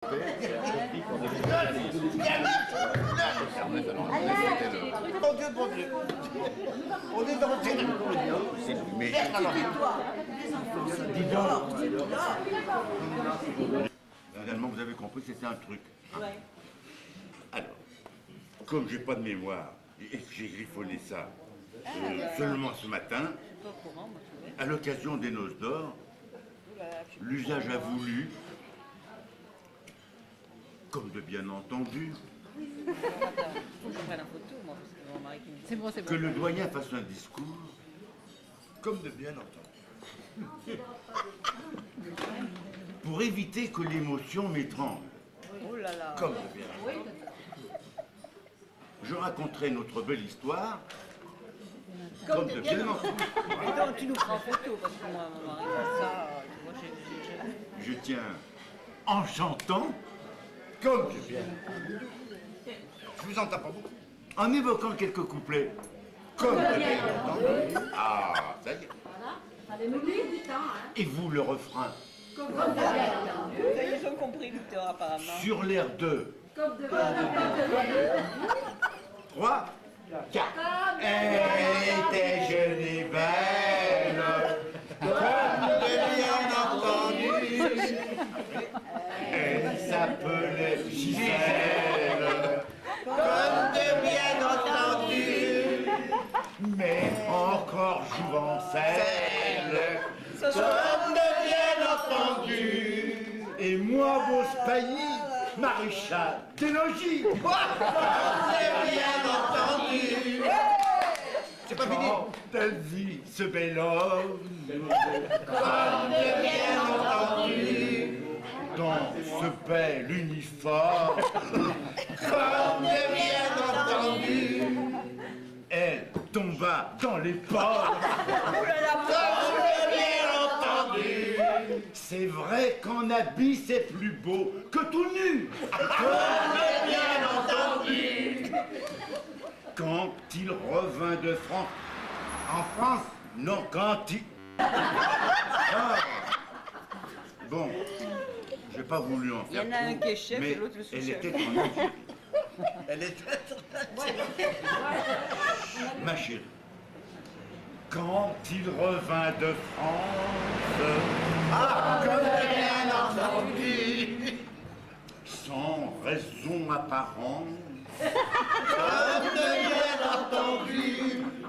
Mon Dieu. On est dans le mais dis donc. Finalement, vous avez compris, c'était un truc. Alors, comme j'ai pas de mémoire et que j'ai griffonné ça seulement ce matin, à l'occasion des noces d'or, l'usage a voulu, comme de bien entendu, que le doyen fasse un discours, comme de bien entendu, pour éviter que l'émotion m'étrangle. Comme de bien entendu. Je raconterai notre belle histoire, comme de bien entendu. Et donc tu nous prends en photo, parce que moi, mon mari fait ça, moi Je tiens, en chantant, comme de bien entendu. Je vous entends pas beaucoup. En évoquant quelques couplets, comme de bien entendu. Ah, ça y est. Allez, m'oublie du temps, hein. Et vous, le refrain. Comme de bien entendu. Ils ont compris, Victor, apparemment. Sur l'air de. Comme de bien entendu. 3, 4. Elle était jeune et belle, comme de bien entendu. Elle s'appelait Gisèle, comme de bien entendu. Mais encore jouvencelle, comme de bien entendu. Et moi, vos spahis, maréchal des logis, comme de bien entendu. C'est pas fini. Elle vit ce bel homme, comme de bien entendu, dans ce bel uniforme, comme de bien entendu. Elle tomba dans les pommes, comme de bien entendu. C'est vrai qu'en habit c'est plus beau que tout nu, comme de bien entendu. Quand il revint de France, en France, non, quand il... Ah. Bon, j'ai pas voulu en faire. Il y en a un qui est chef mais et l'autre le sous-chef. elle était en Algérie. Elle était... Ma chérie, quand il revint de France, comme de bien entendu, sans raison apparente, comme de bien entendu,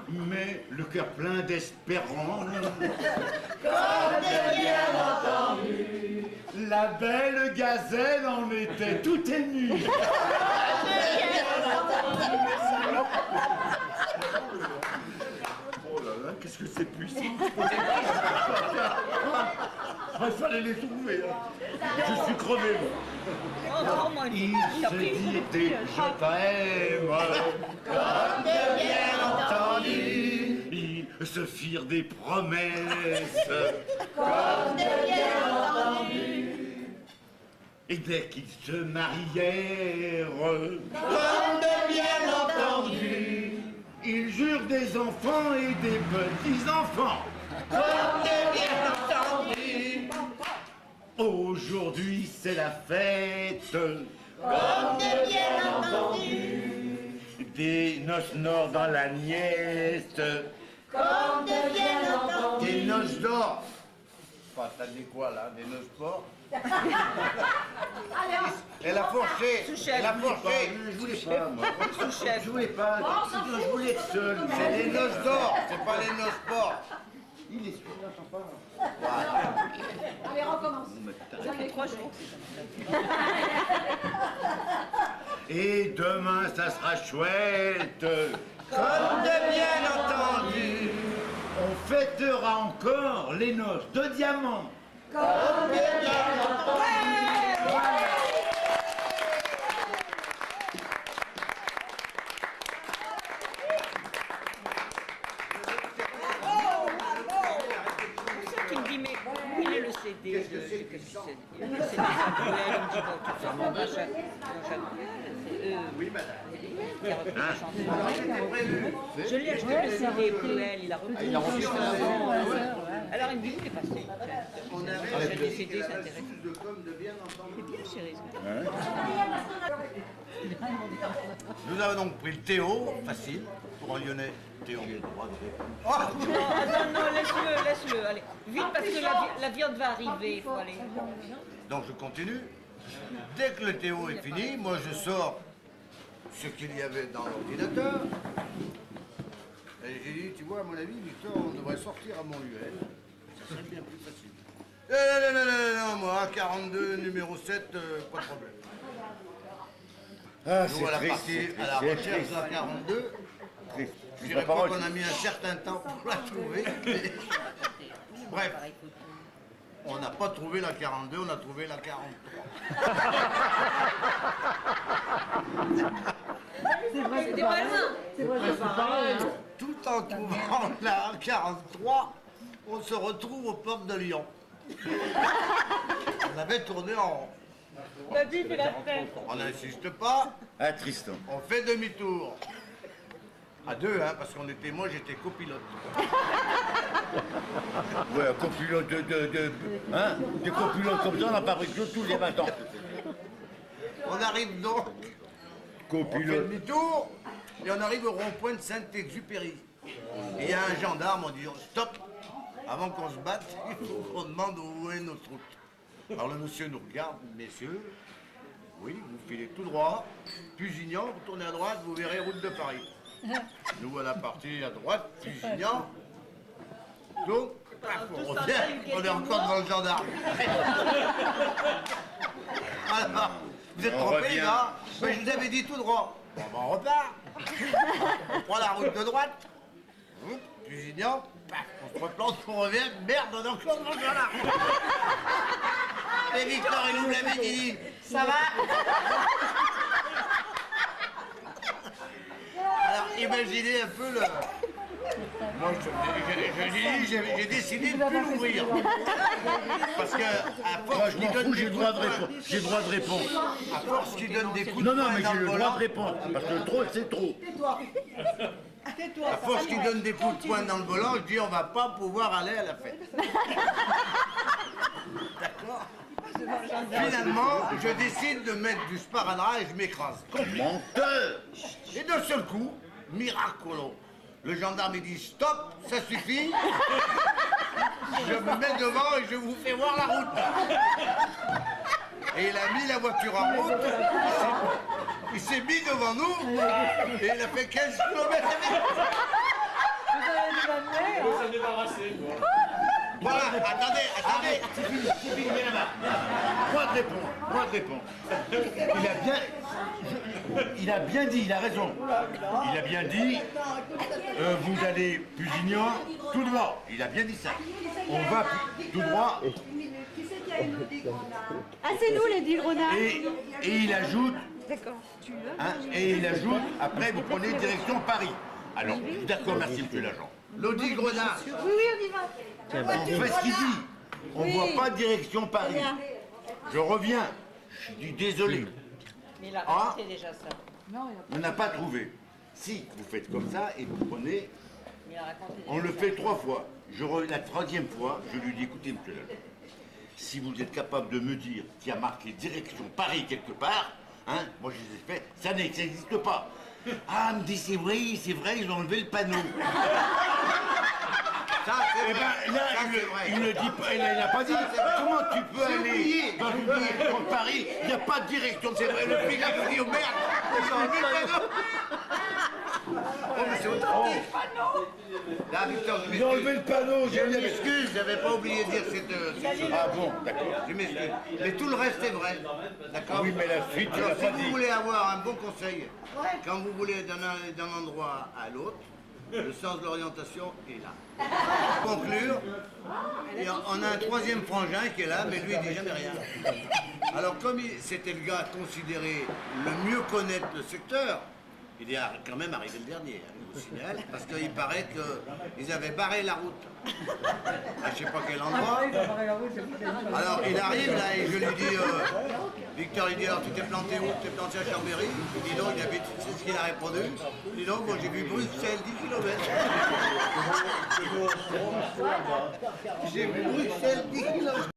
mais le cœur plein d'espérance, comme de bien entendu, la belle gazelle en était tout émue. Oh là là, qu'est-ce que c'est puissant. Il fallait les trouver. Je suis crevé. Il se dit je t'aime, comme de bien entendu. Ils se firent des promesses, comme de bien entendu. Et dès qu'ils se marièrent, comme de bien entendu, ils jurent des enfants et des petits-enfants, comme de bien entendu. Aujourd'hui c'est la fête, comme de bien entendu. Des noces d'or dans la nièce, comme de bien entendu. Des noces d'or. Enfin, t'as dit quoi là, des noces d'or? Elle a forcé. Elle a forcé. Je voulais pas, moi. Je voulais pas. Je voulais être seul. C'est les noces d'or, c'est pas les noces d'or. Il est sûr, là, voilà. Allez, recommence. Ça fait 3 jours. Et demain, ça sera chouette. Comme de bien entendu. On fêtera encore les noces de diamant. Comme de bien entendu. Qui me dit, mais il est le CD. Qu'est-ce que c'est que ce CD? Il est le CD actuel, il me dit, bon, tout ça, mon machin. Oui, madame. Qui a repris la chanson. Je l'ai acheté le CD pour elle, il a repris la chanson. Alors il me dit, où t'es passé? On avait J'ai dit décidé, que c'est la intéressant. de com de bien entendre. C'est bien, chérie. Nous avons donc pris le Théo, facile, pour un Lyonnais. Théo. Ah non, laisse-le, allez. Vite, parce que la viande va arriver, il faut aller. Donc je continue. Dès que le Théo est fini, moi je sors ce qu'il y avait dans l'ordinateur. Et j'ai dit, tu vois, à mon avis, Victor, on devrait sortir à Montluel. Ça serait bien plus facile. Non, moi, 42, numéro 7, pas de problème. Ah, Nous, c'est à la triste, partie, c'est à la triste, recherche de la 42, triste. je dirais pas qu'on a mis un certain temps pour la trouver. Mais... Bref, on n'a pas trouvé la 42, on a trouvé la 43. C'était pas loin. C'est vrai, c'est pareil. Tout en trouvant la 43, on se retrouve aux portes de Lyon. On avait tourné en rond. Vas-y, fais la tête. On n'insiste pas, Ah, Tristan. on fait demi-tour. À deux, hein, parce qu'on était, moi j'étais copilote. Ouais, un copilote hein, des copilotes comme ça, on n'a pas pris que tous les matins. On arrive donc, on fait Copilote. demi-tour, et on arrive au rond-point de Saint-Exupéry. Et il y a un gendarme, on dit stop, avant qu'on se batte, il faut qu'on demande où est notre route. Alors le monsieur nous regarde, messieurs, oui, vous filez tout droit, Pusignan, vous tournez à droite, vous verrez route de Paris. Nous voilà partis à droite, Pusignan, donc, on revient, on est encore devant le gendarme. Alors, vous êtes On trompés revient. là, mais je vous avais dit tout droit. Bon, ben, on repart. On prend la route de droite. Pusignan, paf, on se replante, on revient, merde, on est encore devant le gendarme. Et Victor, il nous l'avait dit. Ça va? Alors, imaginez un peu le... Moi, j'ai décidé de ne plus l'ouvrir. Parce que, à Moi, force je qu'il m'en donne fous, des j'ai le coups droit de de poing, répondre. J'ai le droit de répondre. à force qu'il donne des coups de Non, non, poing mais dans j'ai le le droit volant, de répondre. Parce que trop, c'est trop. à force qu'il donne des coups de poing dans le volant, je dis on va pas pouvoir aller à la fête. D'accord? Finalement, je décide de mettre du sparadrap et je m'écrase. Menteur. Et d'un seul coup, miracolo, le gendarme il dit stop, ça suffit. Je me mets devant et je vous fais voir la route. Et il a mis la voiture en route, il s'est mis devant nous et il a fait 15 km avec. s'en débarrasser. Voilà, attendez. C'est fini, viens là-bas. Droit de réponse. Il a bien dit, il a raison. Il a bien dit, vous allez Pusignan, tout droit. Il a bien dit ça. On va tout droit. Ah, c'est nous les dix renards. Et il ajoute, après vous prenez direction Paris. Alors, d'accord, merci monsieur l'agent. L'audi Grenade. Oui, on y va. On fait ce qu'il dit. On voit pas direction Paris. Je reviens. Je dis désolé. Mais il a Ah. raconté déjà ça. On n'a pas trouvé. Si, vous faites comme ça et vous prenez, Il a raconté déjà on le ça. fait 3 fois. La troisième fois, je lui dis, écoutez monsieur l'agent, si vous êtes capable de me dire qu'il y a marqué direction Paris quelque part, hein, moi je les ai fait, ça n'existe pas. Ah, il me dit, c'est vrai, ils ont enlevé le panneau. Ça, c'est Eh vrai. ben là, Ça, c'est vrai. il ne dit pas, il n'a pas dit. Comment tu peux aller dans une direction de Paris? Il n'y a pas de direction. C'est vrai, le flic a dit, oh merde, ils ont enlevé le panneau. Oh, mais c'est authentique. Là, Victor, Ils ont enlevé le panneau. je m'excuse, j'avais pas oublié de dire cette chose. Ah bon, d'accord. Je m'excuse. Mais tout le reste est vrai. D'accord? Oui, mais la suite, tu Alors, l'as si pas vous dit. voulez avoir un bon conseil, quand vous voulez d'un endroit à l'autre, le sens de l'orientation est là. Pour conclure, et on a un troisième frangin qui est là, mais lui, il dit jamais rien. Alors, comme c'était le gars considéré le mieux connaître le secteur, il est quand même arrivé le dernier, hein, au signal, parce qu'il paraît qu'ils avaient barré la route. À je sais pas quel endroit. Alors, il arrive là et je lui dis, Victor lui dit, alors tu t'es planté où? Tu t'es planté à Chambéry? Il dit non, il habite, c'est ce qu'il a répondu. Il dit non, moi j'ai vu Bruxelles, 10 km. J'ai vu Bruxelles, 10 km.